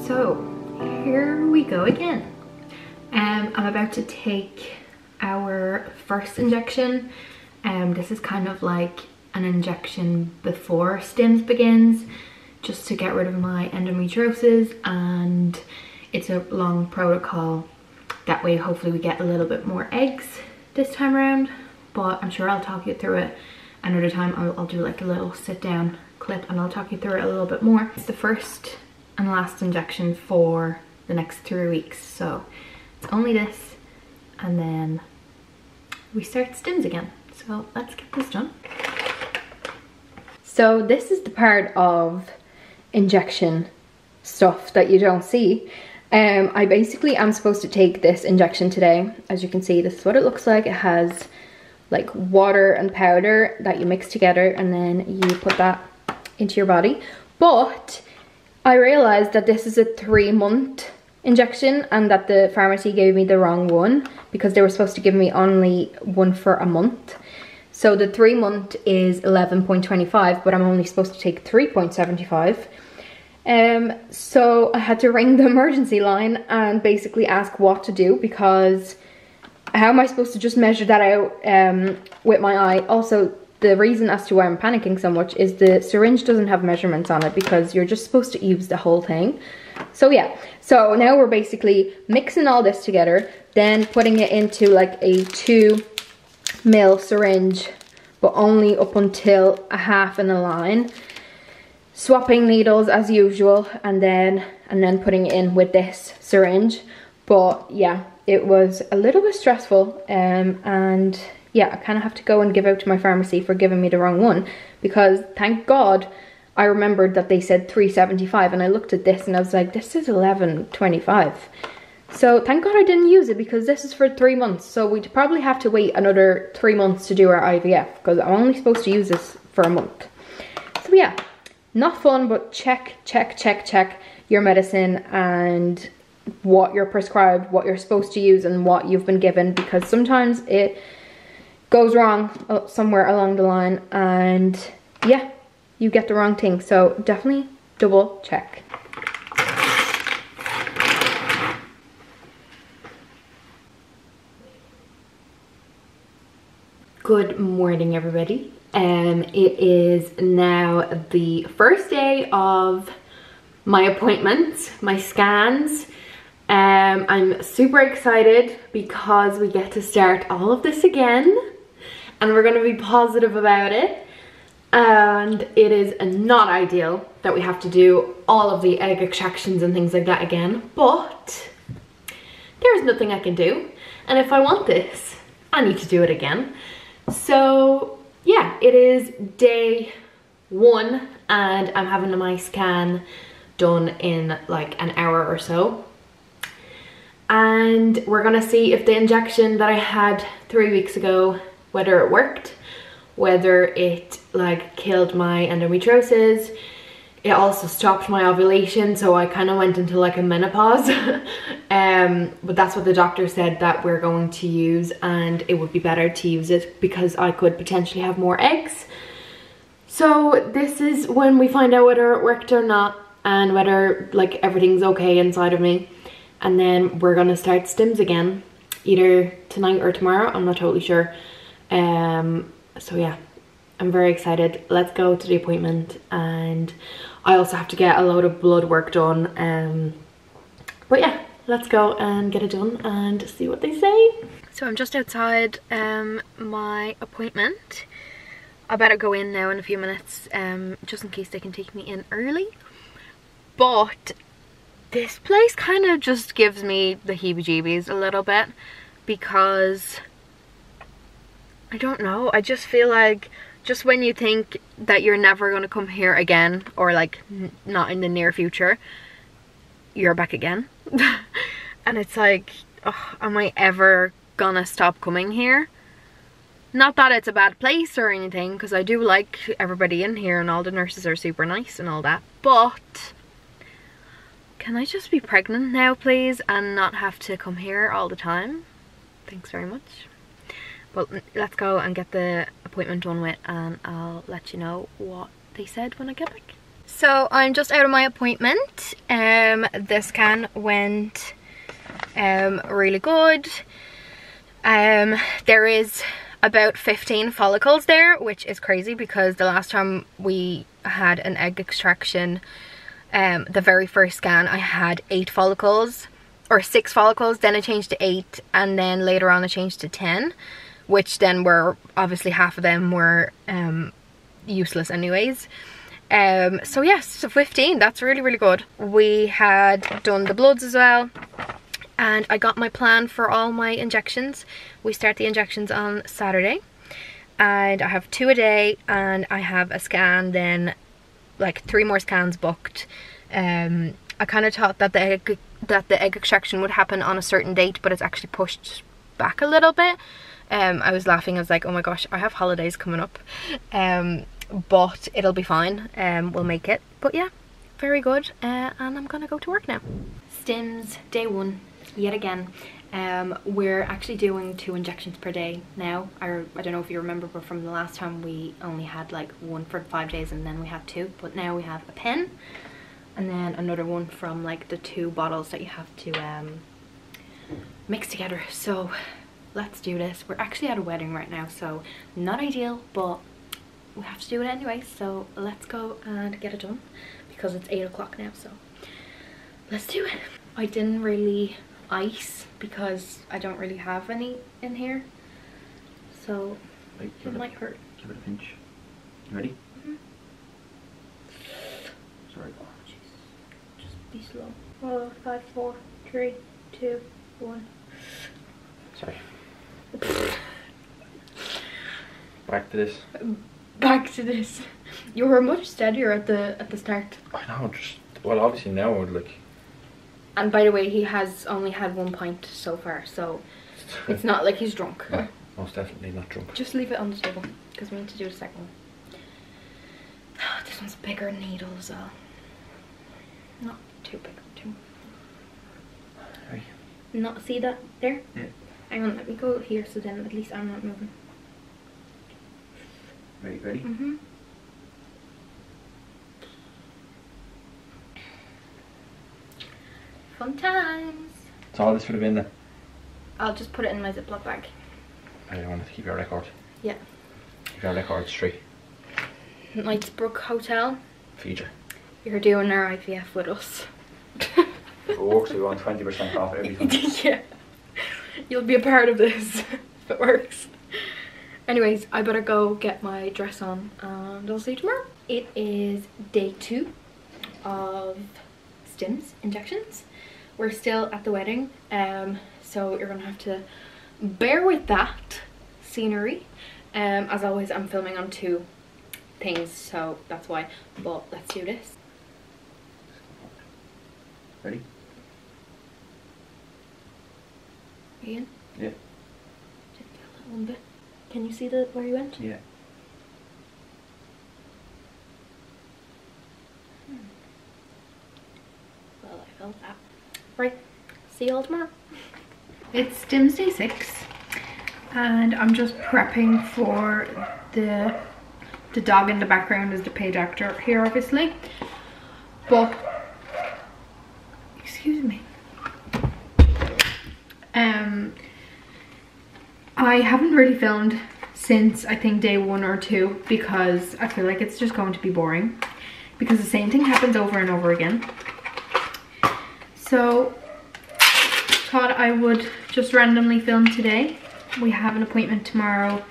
So here we go again. I'm about to take our first injection. This is kind of like an injection before stims begins, just to get rid of my endometriosis, and it's a long protocol. That way hopefully we get a little bit more eggs this time around, but I'm sure I'll talk you through it another time. I'll do like a little sit down clip and I'll talk you through it a little bit more. It's the first and last injection for the next 3 weeks, so it's only this and then we start stims again. So let's get this done. So this is the part of injection stuff that you don't see. I basically am supposed to take this injection today. As you can see, this is what it looks like. It has like water and powder that you mix together and then you put that into your body. But I realized that this is a 3-month injection and that the pharmacy gave me the wrong one because they were supposed to give me only one for a month. So the 3-month is 11.25, but I'm only supposed to take 3.75. So I had to ring the emergency line and basically ask what to do, because how am I supposed to just measure that out with my eye? Also, the reason as to why I'm panicking so much is the syringe doesn't have measurements on it because you're just supposed to use the whole thing. So yeah, so now we're basically mixing all this together, then putting it into like a 2 ml syringe, but only up until a half in a line. Swapping needles as usual, and then putting it in with this syringe. But yeah, it was a little bit stressful, and yeah, I kind of have to go and give out to my pharmacy for giving me the wrong one, because thank God I remembered that they said 3.75, and I looked at this and I was like, this is 11.25. So thank God I didn't use it, because this is for 3 months. So we'd probably have to wait another 3 months to do our IVF, because I'm only supposed to use this for a month. So yeah, not fun, but check your medicine and what you're prescribed, what you're supposed to use and what you've been given, because sometimes it goes wrong somewhere along the line and yeah, you get the wrong thing. So definitely double check. Good morning, everybody. It is now the first day of my appointments, my scans. I'm super excited because we get to start all of this again, and we're going to be positive about it. And it is not ideal that we have to do all of the egg extractions and things like that again, but there's nothing I can do, and if I want this, I need to do it again. So yeah, it is day 1 and I'm having my scan done in like an hour or so, and we're gonna see if the injection that I had 3 weeks ago, whether it worked, whether it like killed my endometriosis. It also stopped my ovulation, so I kind of went into like a menopause. But that's what the doctor said that we're going to use, and it would be better to use it because I could potentially have more eggs. So this is when we find out whether it worked or not, and whether like everything's okay inside of me. And then we're gonna start stims again, either tonight or tomorrow, I'm not totally sure. So yeah, I'm very excited. Let's go to the appointment, and I also have to get a load of blood work done. But yeah, let's go and get it done and see what they say. So I'm just outside my appointment. I better go in now in a few minutes, just in case they can take me in early. But this place kind of just gives me the heebie-jeebies a little bit, because I don't know, I just feel like just when you think that you're never going to come here again, or like not in the near future, you're back again. And it's like, oh, am I ever gonna stop coming here? Not that it's a bad place or anything, because I do like everybody in here and all the nurses are super nice and all that, but Can I just be pregnant now, please, and not have to come here all the time? Thanks very much. But let's go and get the appointment done with, and I'll let you know what they said when I get back. So I'm just out of my appointment. The scan went really good. There is about 15 follicles there, which is crazy because the last time we had an egg extraction, the very first scan, I had 8 follicles or 6 follicles, then I changed to 8, and then later on I changed to 10, which then were obviously half of them were useless anyways. So yes, so 15, that's really good. We had done the bloods as well, and I got my plan for all my injections. We start the injections on Saturday, and I have 2 a day, and I have a scan then, like 3 more scans booked. I kind of thought that the egg extraction would happen on a certain date, but it's actually pushed back a little bit. I was laughing, I was like, oh my gosh, I have holidays coming up, but it'll be fine. We'll make it. But yeah, very good. And I'm gonna go to work now. Stims day 1 yet again. We're actually doing 2 injections per day now. I don't know if you remember, but from the last time we only had like 1 for 5 days and then we had 2, but now we have a pen and then another one from like the 2 bottles that you have to mix together. So let's do this. We're actually at a wedding right now, so not ideal, but we have to do it anyway. So let's go and get it done because it's 8 o'clock now, so let's do it. I didn't really ice because I don't really have any in here, so it might hurt. Give it a pinch. You ready? Sorry. Oh, jeez. Just be slow. 5, 4, 3, 2, 1. Sorry. Back to this. Back to this. You were much steadier at the start. I know, just, well, obviously now I would like. And by the way, he has only had 1 pint so far, so it's not like he's drunk. No, most definitely not drunk. Just leave it on the table because we need to do the second one. This one's bigger needle as well. Not too big, too. Sorry. Not see that there? Yeah. Hang on, let me go here so then at least I'm not moving. Ready? Mm-hmm. Fun times. So all this would have been there. I'll just put it in my Ziploc bag. I wanted to keep your record. Yeah. Keep your record straight. Knightsbrook Hotel. Feature. You're doing our IVF with us. If it works, we want 20% off everything. Yeah. You'll be a part of this if it works. Anyways, I better go get my dress on and I'll see you tomorrow. It is day 2 of stims injections. We're still at the wedding, so you're gonna have to bear with that scenery. As always, I'm filming on 2 things, so that's why. But let's do this. Ready? Are you in? Yeah. Just feel that one bit. Can you see where you went? Yeah. Well, I felt that. Right, see you all tomorrow. It's stims day 6 and I'm just prepping for the dog in the background is the page actor here obviously, but excuse me, I haven't really filmed since I think day 1 or 2 because I feel like it's just going to be boring because the same thing happens over and over again. So thought I would just randomly film today. We have an appointment tomorrow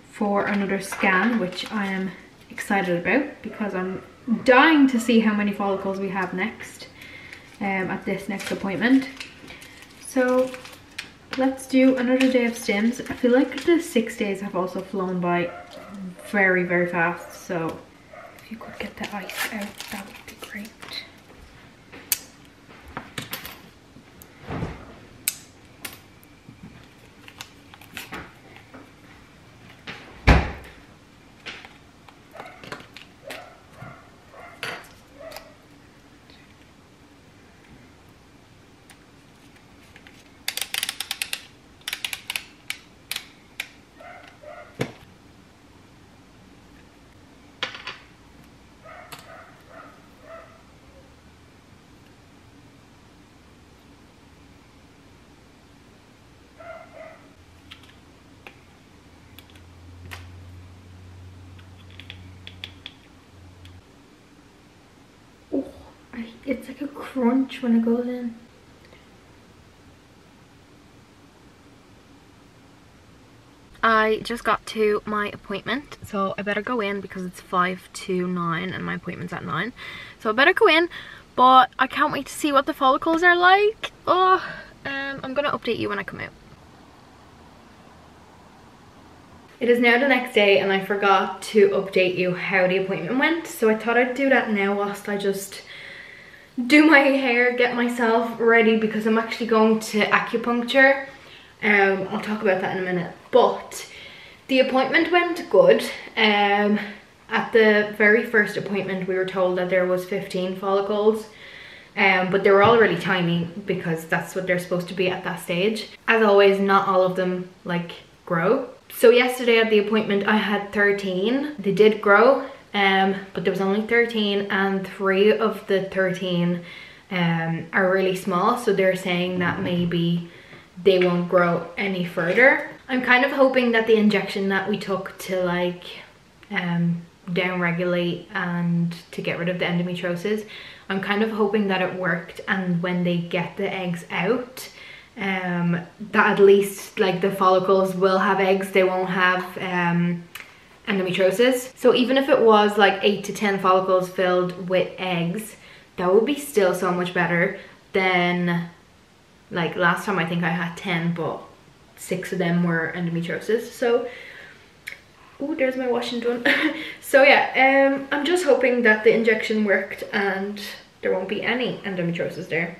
for another scan, which I am excited about because I'm dying to see how many follicles we have next at this next appointment. So let's do another day of stims. I feel like the 6 days have also flown by very fast, so if you could get the ice out, that would be great. it's like a crunch when it goes in. I just got to my appointment, so I better go in because it's 5 to 9 and my appointment's at 9. So I better go in, but I can't wait to see what the follicles are like. Oh, I'm gonna update you when I come out. It is now the next day and I forgot to update you how the appointment went, so I thought I'd do that now whilst I just do my hair, get myself ready, because I'm actually going to acupuncture. I'll talk about that in a minute, but the appointment went good. At the very first appointment we were told that there was 15 follicles, but they were all really tiny because that's what they're supposed to be at that stage. As always, not all of them like grow. So yesterday at the appointment I had 13. They did grow, but there was only 13, and 3 of the 13 are really small, so they're saying that maybe they won't grow any further. I'm kind of hoping that the injection that we took to like down regulate and to get rid of the endometriosis, I'm kind of hoping that it worked, and when they get the eggs out, that at least like the follicles will have eggs, they won't have endometriosis. So even if it was like 8 to 10 follicles filled with eggs, that would be still so much better than like last time. I think I had 10, but 6 of them were endometriosis. So, oh, there's my washing done. So yeah, I'm just hoping that the injection worked and there won't be any endometriosis there.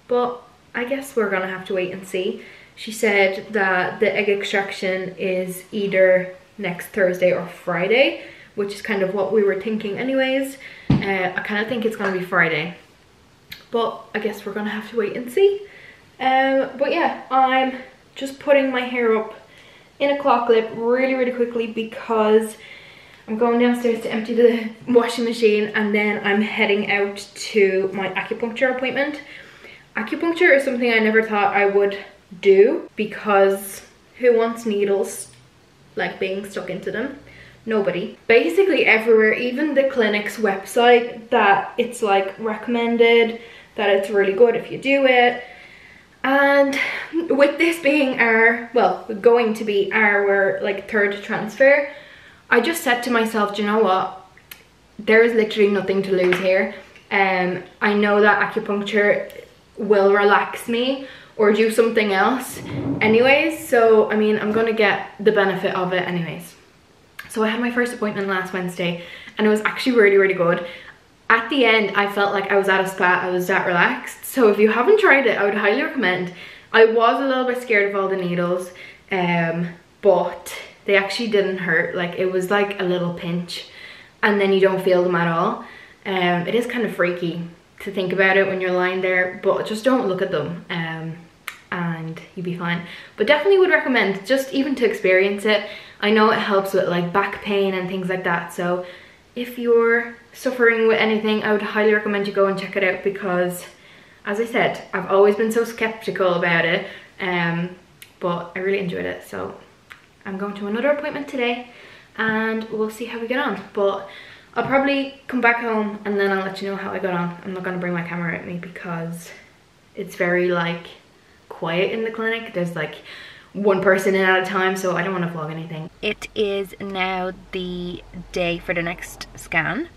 But I guess we're gonna have to wait and see. She said that the egg extraction is either next Thursday or Friday, which is kind of what we were thinking anyways. I kind of think it's gonna be Friday, but I guess we're gonna have to wait and see. But yeah, I'm just putting my hair up in a claw clip really quickly because I'm going downstairs to empty the washing machine, and then I'm heading out to my acupuncture appointment. Acupuncture is something I never thought I would do, because who wants needles like being stuck into them? Nobody. Basically everywhere, even the clinic's website, that it's like recommended, that it's really good if you do it. And with this being our, well, going to be our like 3rd transfer, I just said to myself, do you know what, there is literally nothing to lose here. I know that acupuncture will relax me or do something else anyways, so I mean, I'm gonna get the benefit of it anyways. So I had my first appointment last Wednesday and it was actually really good. At the end I felt like I was at a spa, I was that relaxed. So if you haven't tried it, I would highly recommend. I was a little bit scared of all the needles, but they actually didn't hurt. Like, it was like a little pinch and then you don't feel them at all. It is kind of freaky to think about it when you're lying there, but just don't look at them and you'll be fine. But definitely would recommend, just even to experience it. I know it helps with like back pain and things like that, so if you're suffering with anything, I would highly recommend you go and check it out, because as I said, I've always been so skeptical about it, but I really enjoyed it. So I'm going to another appointment today and we'll see how we get on. But I'll probably come back home and then I'll let you know how I got on. I'm not going to bring my camera with me because it's very like quiet in the clinic. There's like one person in at a time, so I don't want to vlog anything. It is now the day for the next scan.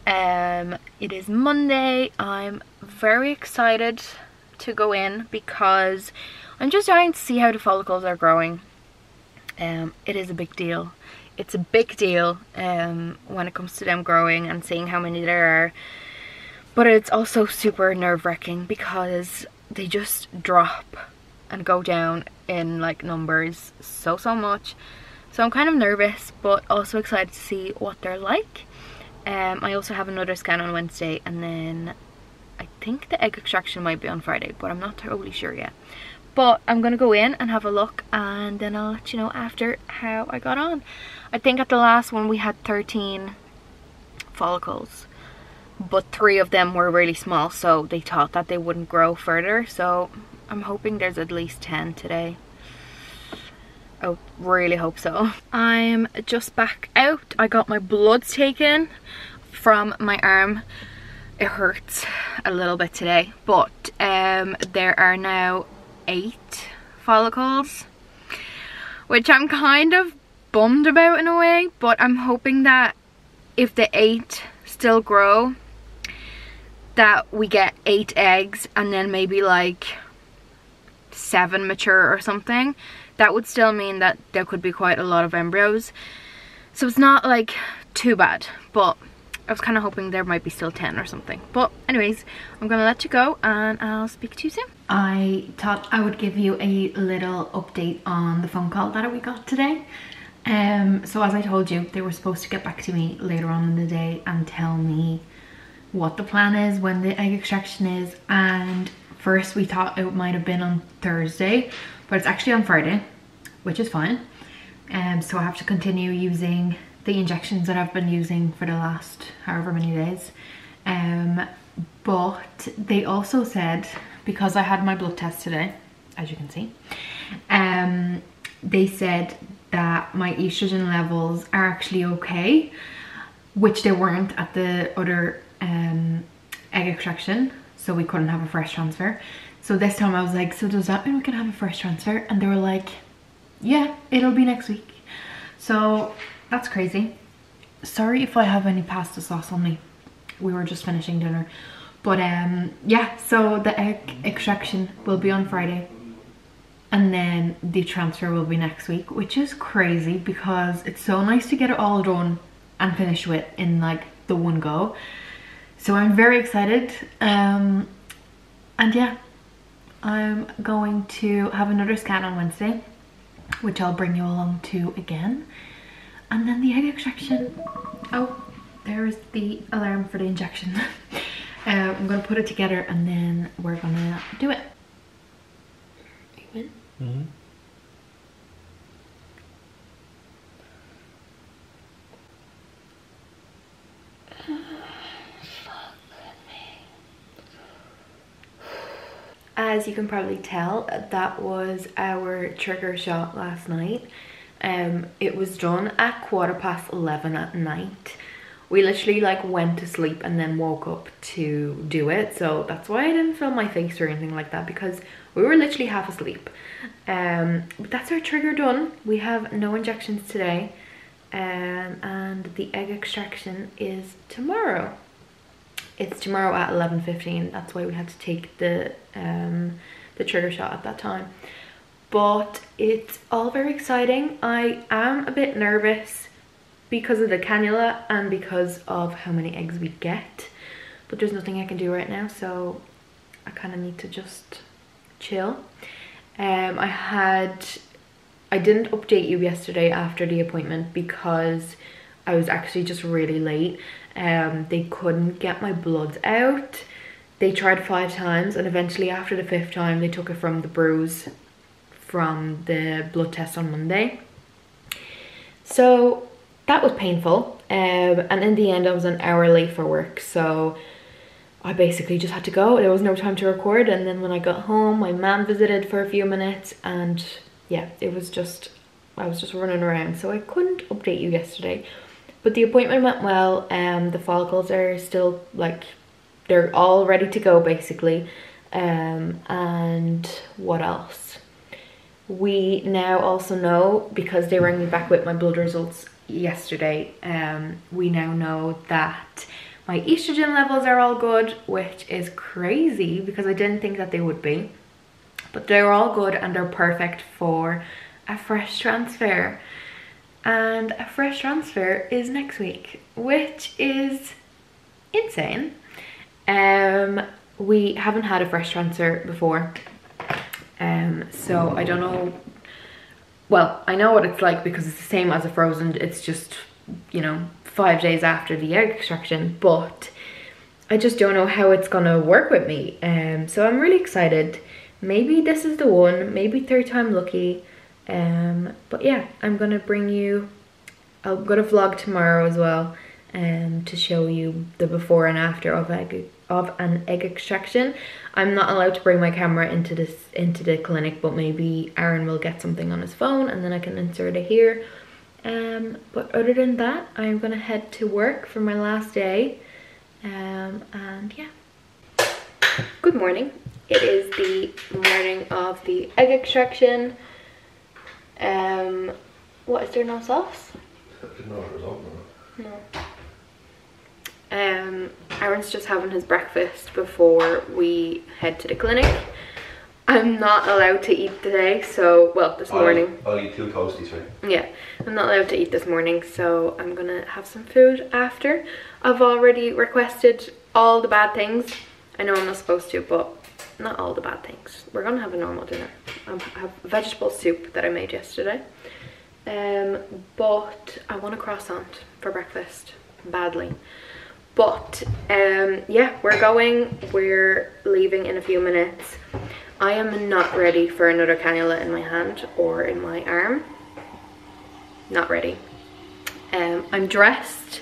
It is Monday. I'm very excited to go in because I'm just trying to see how the follicles are growing. It is a big deal. It's a big deal when it comes to them growing and seeing how many there are, but it's also super nerve-wracking because they just drop and go down in like numbers so much. So I'm kind of nervous but also excited to see what they're like. I also have another scan on Wednesday, and then I think the egg extraction might be on Friday, but I'm not totally sure yet. But I'm gonna go in and have a look, and then I'll let you know after how I got on. I think at the last one we had 13 follicles, but 3 of them were really small, so they thought that they wouldn't grow further. So I'm hoping there's at least 10 today. I really hope so. I'm just back out. I got my bloods taken from my arm it hurts a little bit today, but there are now 8 follicles, which I'm kind of bummed about in a way, but I'm hoping that if the 8 still grow, that we get 8 eggs and then maybe like 7 mature or something. That would still mean that there could be quite a lot of embryos, so it's not like too bad, but I was kind of hoping there might be still 10 or something. But anyways, I'm gonna let you go and I'll speak to you soon. I thought I would give you a little update on the phone call that we got today. So as I told you, they were supposed to get back to me later on in the day and tell me what the plan is, when the egg extraction is, and first we thought it might have been on Thursday, but it's actually on Friday, which is fine. So I have to continue using the injections that I've been using for the last however many days. But they also said, because I had my blood test today, as you can see, they said that my estrogen levels are actually okay, which they weren't at the other egg extraction, so we couldn't have a fresh transfer. So this time I was like, so does that mean we can have a fresh transfer? And they were like, yeah, it'll be next week. So that's crazy. Sorry if I have any pasta sauce on me. We were just finishing dinner. But yeah, so the egg extraction will be on Friday, and then the transfer will be next week, which is crazy because it's so nice to get it all done and finish with in like the one go. So I'm very excited. And yeah, I'm going to have another scan on Wednesday, which I'll bring you along to again. And then the egg extraction. Oh, there's the alarm for the injection. I'm gonna put it together and then we're gonna do it. Mm-hmm. As you can probably tell, that was our trigger shot last night. It was done at 11:15 at night. We literally like went to sleep and then woke up to do it, so that's why I didn't film my face or anything like that, because we were literally half asleep. But that's our trigger done. We have no injections today, and the egg extraction is tomorrow. It's tomorrow at 11:15. That's why we had to take the trigger shot at that time. But it's all very exciting. I am a bit nervous because of the cannula and because of how many eggs we get, but there's nothing I can do right now, so I kind of need to just chill. I didn't update you yesterday after the appointment because I was actually just really late. They couldn't get my bloods out. They tried 5 times, and eventually after the 5th time they took it from the bruise from the blood test on Monday. So that was painful, and in the end I was an hour late for work, so I basically just had to go. There was no time to record, and then when I got home my mum visited for a few minutes, and yeah, it was just, I was just running around, so I couldn't update you yesterday. But the appointment went well. The follicles are still like, they're all ready to go basically. And what else? We now also know, because they rang me back with my blood results yesterday, we now know that my estrogen levels are all good, which is crazy because I didn't think that they would be. But they're all good and they're perfect for a fresh transfer. And a fresh transfer is next week, which is insane. We haven't had a fresh transfer before, so I don't know. Well, I know what it's like because it's the same as a frozen. It's just, you know, 5 days after the egg extraction, but I just don't know how it's gonna work with me. So I'm really excited. Maybe this is the one, maybe 3rd time lucky. But yeah, I'm gonna bring you, I'm gonna vlog tomorrow as well, to show you the before and after of an egg extraction. I'm not allowed to bring my camera into the clinic, but maybe Aaron will get something on his phone and then I can insert it here. But other than that, I'm gonna head to work for my last day, And yeah. Good morning. It is the morning of the egg extraction. What, is there no sauce? No. Aaron's just having his breakfast before we head to the clinic. I'm not allowed to eat today, so, well, this morning. I'll eat 2 toasties, right? Yeah, I'm not allowed to eat this morning, so I'm gonna have some food after. I've already requested all the bad things. I know I'm not supposed to, but not all the bad things. We're gonna have a normal dinner. I have vegetable soup that I made yesterday. But I want a croissant for breakfast, badly. But yeah, we're leaving in a few minutes. I am not ready for another cannula in my hand or in my arm. Not ready. I'm dressed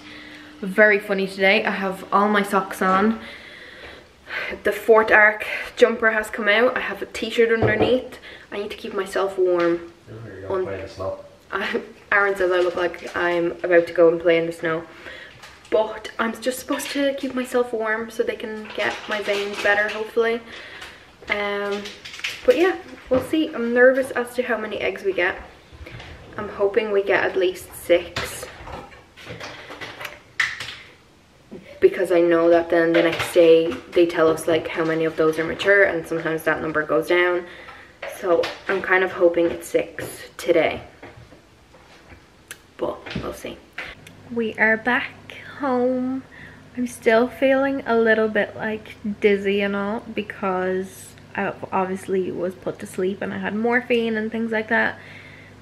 very funny today. I have all my socks on. The Fort Arc jumper has come out. I have a t-shirt underneath. I need to keep myself warm. Aaron says I look like I'm about to go and play in the snow. But I'm just supposed to keep myself warm so they can get my veins better, hopefully. But yeah, we'll see. I'm nervous as to how many eggs we get. I'm hoping we get at least 6. Because I know that then the next day they tell us like how many of those are mature, and sometimes that number goes down. So I'm kind of hoping it's 6 today. But we'll see. We are back home. I'm still feeling a little bit like dizzy and all because I obviously was put to sleep and I had morphine and things like that.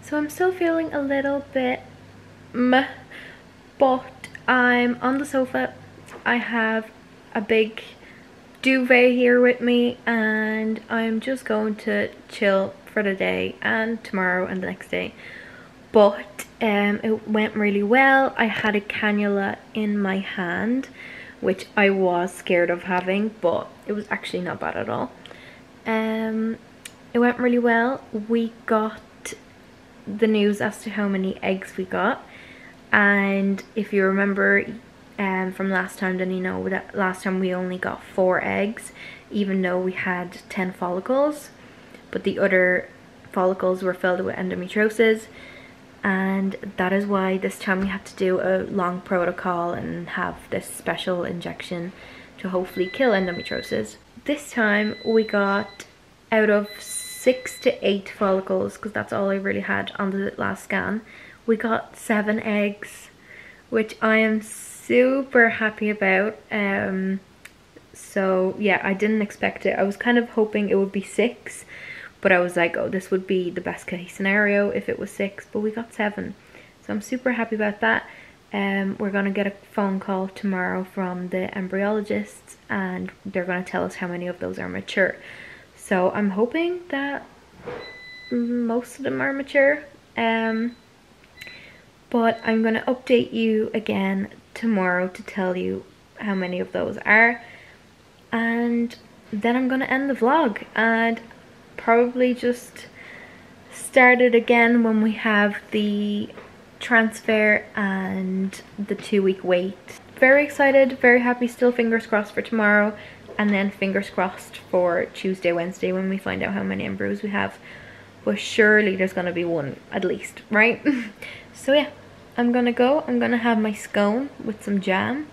So I'm still feeling a little bit meh, but I'm on the sofa. I have a big duvet here with me and I'm just going to chill for the day and tomorrow and the next day. But it went really well. I had a cannula in my hand, which I was scared of having, but it was actually not bad at all. It went really well. We got the news as to how many eggs we got, and if you remember from last time, then you know that last time we only got 4 eggs, even though we had 10 follicles, but the other follicles were filled with endometriosis. And that is why this time we had to do a long protocol and have this special injection to hopefully kill endometriosis. This time we got, out of 6 to 8 follicles, because that's all I really had on the last scan, we got 7 eggs, which I am super happy about. So yeah, I didn't expect it. I was kind of hoping it would be 6. But I was like, oh, this would be the best case scenario if it was 6, but we got 7. So I'm super happy about that. We're going to get a phone call tomorrow from the embryologists and they're going to tell us how many of those are mature. So I'm hoping that most of them are mature. But I'm going to update you again tomorrow to tell you how many of those are. And then I'm going to end the vlog and probably just start it again when we have the transfer and the 2-week wait. Very excited, very happy, still fingers crossed for tomorrow, and then fingers crossed for Tuesday, Wednesday when we find out how many embryos we have. But surely there's gonna be one at least, right? So yeah, I'm gonna go. I'm gonna have my scone with some jam.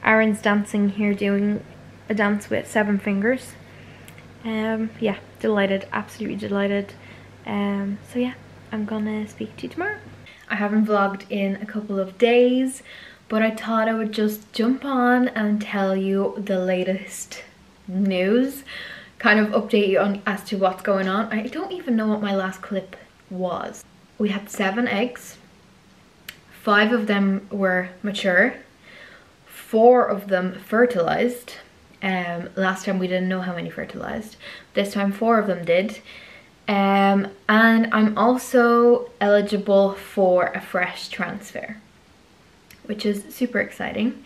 Aaron's dancing here, doing a dance with 7 fingers. Yeah, delighted, absolutely delighted. So yeah, I'm gonna speak to you tomorrow. I haven't vlogged in a couple of days, but I thought I would just jump on and tell you the latest news, kind of update you on as to what's going on. I don't even know what my last clip was. We had 7 eggs, 5 of them were mature, 4 of them fertilized. Last time we didn't know how many fertilized. This time 4 of them did. And I'm also eligible for a fresh transfer, which is super exciting.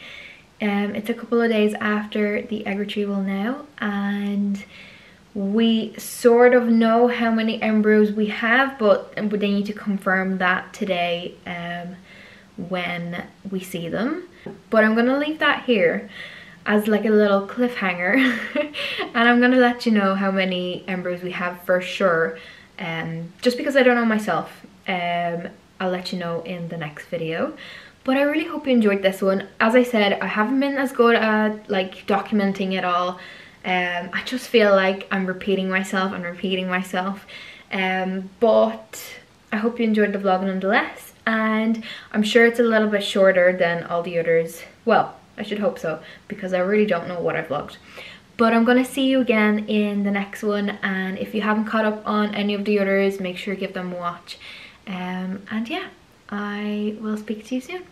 It's a couple of days after the egg retrieval now, and we sort of know how many embryos we have, but they need to confirm that today when we see them. But I'm gonna leave that here as like a little cliffhanger and I'm gonna let you know how many embryos we have for sure, just because I don't know myself. I'll let you know in the next video. But I really hope you enjoyed this one. As I said, I haven't been as good at like documenting it all. I just feel like I'm repeating myself and repeating myself, but I hope you enjoyed the vlog nonetheless, and I'm sure it's a little bit shorter than all the others. Well, I should hope so, because I really don't know what I vlogged. But I'm gonna see you again in the next one, and if you haven't caught up on any of the others, make sure you give them a watch. And yeah, I will speak to you soon.